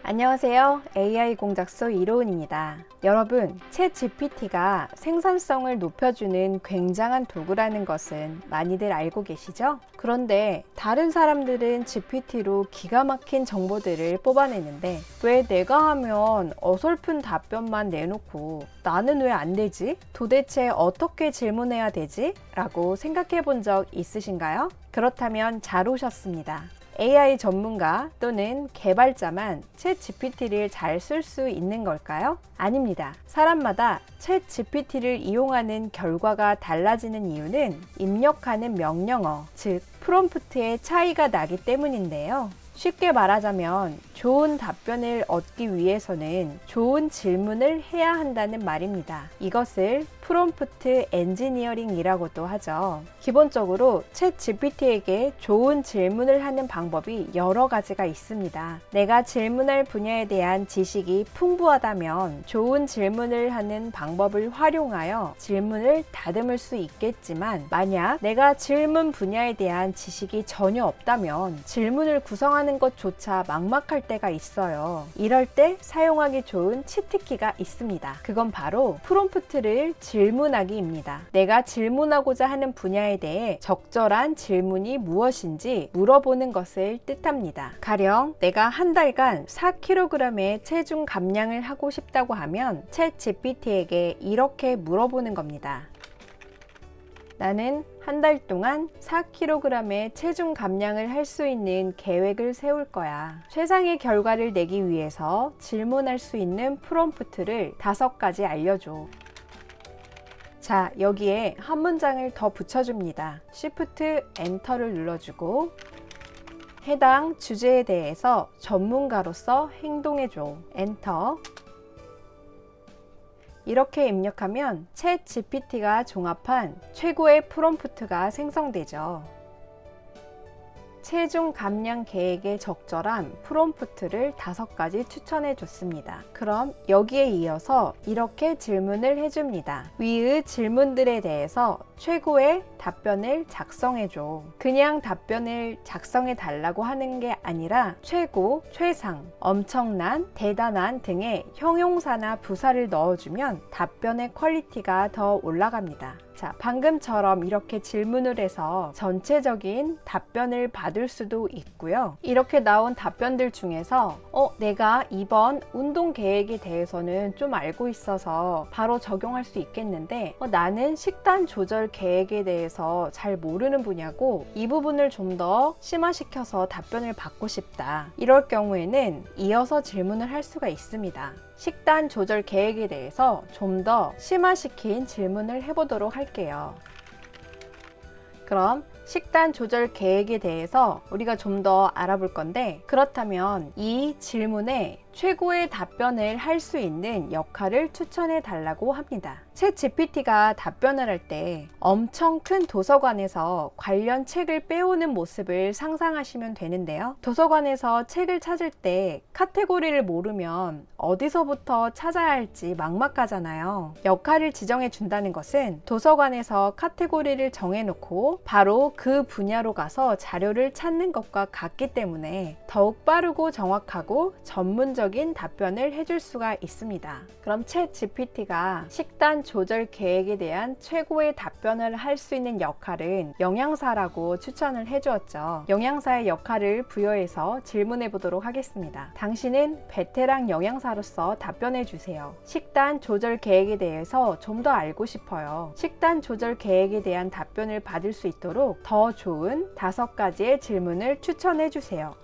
안녕하세요. AI 공작소 이로운입니다. 여러분, 챗GPT가 생산성을 높여주는 굉장한 도구라는 것은 많이들 알고 계시죠? 그런데 다른 사람들은 GPT로 기가 막힌 정보들을 뽑아내는데 왜 내가 하면 어설픈 답변만 내놓고 나는 왜 안 되지? 도대체 어떻게 질문해야 되지? 라고 생각해 본 적 있으신가요? 그렇다면 잘 오셨습니다. AI 전문가 또는 개발자만 챗 GPT를 잘 쓸 수 있는 걸까요? 아닙니다. 사람마다 챗 GPT를 이용하는 결과가 달라지는 이유는 입력하는 명령어, 즉 프롬프트의 차이가 나기 때문인데요. 쉽게 말하자면 좋은 답변을 얻기 위해서는 좋은 질문을 해야 한다는 말입니다. 이것을 프롬프트 엔지니어링이라고도 하죠. 기본적으로 챗 GPT에게 좋은 질문을 하는 방법이 여러 가지가 있습니다. 내가 질문할 분야에 대한 지식이 풍부하다면 좋은 질문을 하는 방법을 활용하여 질문을 다듬을 수 있겠지만, 만약 내가 질문 분야에 대한 지식이 전혀 없다면 질문을 구성하는 것조차 막막할 때가 있어요. 이럴 때 사용하기 좋은 치트키가 있습니다. 그건 바로 프롬프트를 질문하기입니다. 내가 질문하고자 하는 분야에 대해 적절한 질문이 무엇인지 물어보는 것을 뜻합니다. 가령 내가 한 달간 4kg의 체중 감량을 하고 싶다고 하면 챗 GPT에게 이렇게 물어보는 겁니다. 나는 한 달 동안 4kg의 체중 감량을 할 수 있는 계획을 세울 거야. 최상의 결과를 내기 위해서 질문할 수 있는 프롬프트를 5가지 알려줘. 자, 여기에 한 문장을 더 붙여줍니다. Shift 엔터를 눌러주고 해당 주제에 대해서 전문가로서 행동해줘. 엔터. 이렇게 입력하면 챗 GPT가 종합한 최고의 프롬프트가 생성되죠. 체중 감량 계획에 적절한 프롬프트를 5가지 추천해 줬습니다. 그럼 여기에 이어서 이렇게 질문을 해줍니다. 위의 질문들에 대해서 최고의 답변을 작성해 줘. 그냥 답변을 작성해 달라고 하는 게 아니라 최고, 최상, 엄청난, 대단한 등의 형용사나 부사를 넣어주면 답변의 퀄리티가 더 올라갑니다. 자, 방금처럼 이렇게 질문을 해서 전체적인 답변을 받을 수도 있고요. 이렇게 나온 답변들 중에서 내가 이번 운동 계획에 대해서는 좀 알고 있어서 바로 적용할 수 있겠는데 나는 식단 조절 계획에 대해서 잘 모르는 분야고 이 부분을 좀 더 심화시켜서 답변을 받고 싶다. 이럴 경우에는 이어서 질문을 할 수가 있습니다. 식단 조절 계획에 대해서 좀 더 심화시킨 질문을 해보도록 할게요. 그럼 식단 조절 계획에 대해서 우리가 좀 더 알아볼 건데, 그렇다면 이 질문에 최고의 답변을 할 수 있는 역할을 추천해 달라고 합니다. 챗 GPT가 답변을 할 때 엄청 큰 도서관에서 관련 책을 빼오는 모습을 상상하시면 되는데요. 도서관에서 책을 찾을 때 카테고리를 모르면 어디서부터 찾아야 할지 막막하잖아요. 역할을 지정해 준다는 것은 도서관에서 카테고리를 정해놓고 바로 그 분야로 가서 자료를 찾는 것과 같기 때문에 더욱 빠르고 정확하고 전문적인 답변을 해줄 수가 있습니다. 그럼 챗 GPT가 식단 조절 계획에 대한 최고의 답변을 할 수 있는 역할은 영양사라고 추천을 해주었죠. 영양사의 역할을 부여해서 질문해 보도록 하겠습니다. 당신은 베테랑 영양사로서 답변해 주세요. 식단 조절 계획에 대해서 좀 더 알고 싶어요. 식단 조절 계획에 대한 답변을 받을 수 있도록 더 좋은 5가지의 질문을 추천해 주세요.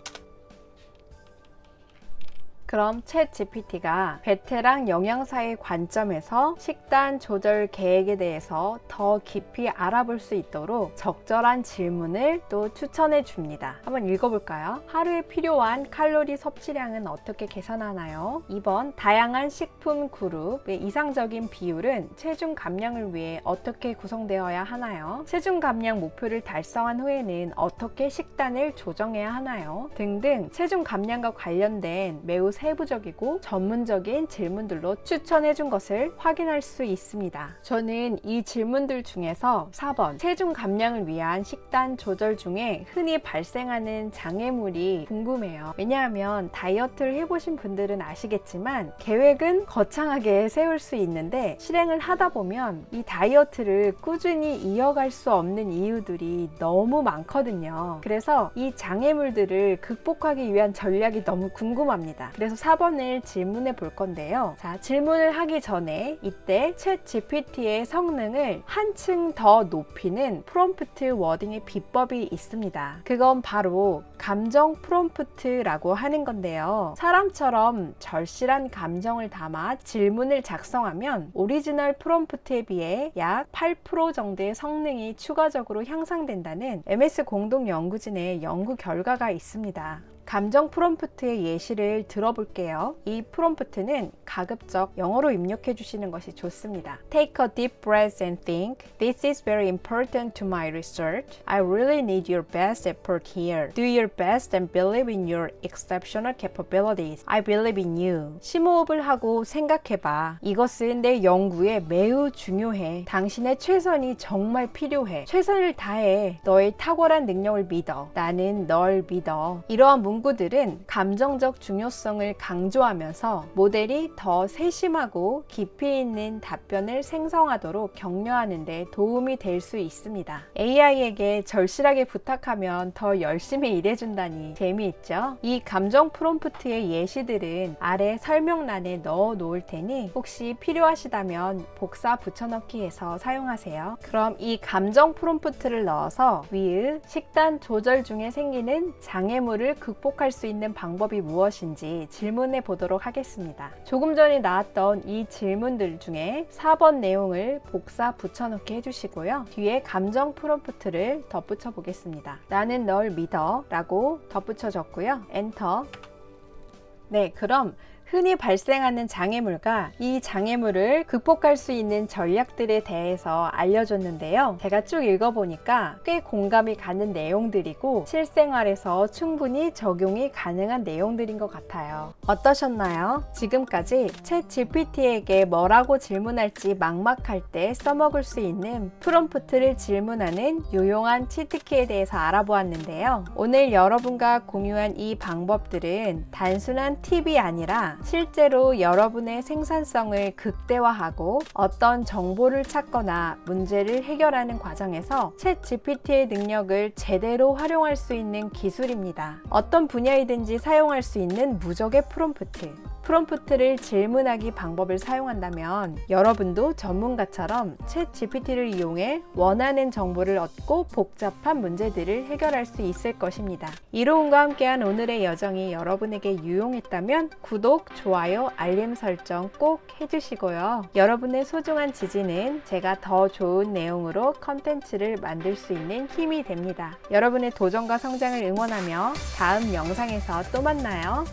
그럼 챗 GPT가 베테랑 영양사의 관점에서 식단 조절 계획에 대해서 더 깊이 알아볼 수 있도록 적절한 질문을 또 추천해 줍니다. 한번 읽어볼까요? 하루에 필요한 칼로리 섭취량은 어떻게 계산하나요? 2번, 다양한 식품 그룹의 이상적인 비율은 체중 감량을 위해 어떻게 구성되어야 하나요? 체중 감량 목표를 달성한 후에는 어떻게 식단을 조정해야 하나요? 등등 체중 감량과 관련된 매우 세부적이고 전문적인 질문들로 추천해 준 것을 확인할 수 있습니다. 저는 이 질문들 중에서 4번 체중 감량을 위한 식단 조절 중에 흔히 발생하는 장애물이 궁금해요. 왜냐하면 다이어트를 해보신 분들은 아시겠지만 계획은 거창하게 세울 수 있는데 실행을 하다 보면 이 다이어트를 꾸준히 이어갈 수 없는 이유들이 너무 많거든요. 그래서 이 장애물들을 극복하기 위한 전략이 너무 궁금합니다. 그래서 4번을 질문해 볼 건데요. 자, 질문을 하기 전에 이때 챗 GPT의 성능을 한층 더 높이는 프롬프트 워딩의 비법이 있습니다. 그건 바로 감정 프롬프트라고 하는 건데요. 사람처럼 절실한 감정을 담아 질문을 작성하면 오리지널 프롬프트에 비해 약 8% 정도의 성능이 추가적으로 향상된다는 MS 공동 연구진의 연구 결과가 있습니다. 감정 프롬프트의 예시를 들어볼게요. 이 프롬프트는 가급적 영어로 입력해 주시는 것이 좋습니다. Take a deep breath and think. This is very important to my research. I really need your best effort here. Do your best and believe in your exceptional capabilities. I believe in you. 심호흡을 하고 생각해봐. 이것은 내 연구에 매우 중요해. 당신의 최선이 정말 필요해. 최선을 다해. 너의 탁월한 능력을 믿어. 나는 널 믿어. 이러한 문구들은 감정적 중요성을 강조하면서 모델이 더 세심하고 깊이 있는 답변을 생성하도록 격려하는 데 도움이 될 수 있습니다. AI에게 절실하게 부탁하면 더 열심히 일해준다니 재미있죠? 이 감정 프롬프트의 예시들은 아래 설명란에 넣어 놓을 테니 혹시 필요하시다면 복사 붙여넣기해서 사용하세요. 그럼 이 감정 프롬프트를 넣어서 위의 식단 조절 중에 생기는 장애물을 극복할 수 있는 방법이 무엇인지 질문해 보도록 하겠습니다. 조금 전에 나왔던 이 질문들 중에 4번 내용을 복사 붙여넣기 해주시고요. 뒤에 감정 프롬프트를 덧붙여 보겠습니다. 나는 널 믿어 라고 덧붙여 줬고요. 엔터. 네, 그럼 흔히 발생하는 장애물과 이 장애물을 극복할 수 있는 전략들에 대해서 알려줬는데요. 제가 쭉 읽어보니까 꽤 공감이 가는 내용들이고 실생활에서 충분히 적용이 가능한 내용들인 것 같아요. 어떠셨나요? 지금까지 챗 GPT에게 뭐라고 질문할지 막막할 때 써먹을 수 있는 프롬프트를 질문하는 유용한 치트키에 대해서 알아보았는데요. 오늘 여러분과 공유한 이 방법들은 단순한 팁이 아니라 실제로 여러분의 생산성을 극대화하고 어떤 정보를 찾거나 문제를 해결하는 과정에서 챗 GPT의 능력을 제대로 활용할 수 있는 기술입니다. 어떤 분야이든지 사용할 수 있는 무적의 프롬프트. 프롬프트를 질문하기 방법을 사용한다면 여러분도 전문가처럼 챗 GPT를 이용해 원하는 정보를 얻고 복잡한 문제들을 해결할 수 있을 것입니다. 이로운과 함께한 오늘의 여정이 여러분에게 유용했다면 구독, 좋아요, 알림 설정 꼭 해주시고요. 여러분의 소중한 지지는 제가 더 좋은 내용으로 컨텐츠를 만들 수 있는 힘이 됩니다. 여러분의 도전과 성장을 응원하며 다음 영상에서 또 만나요.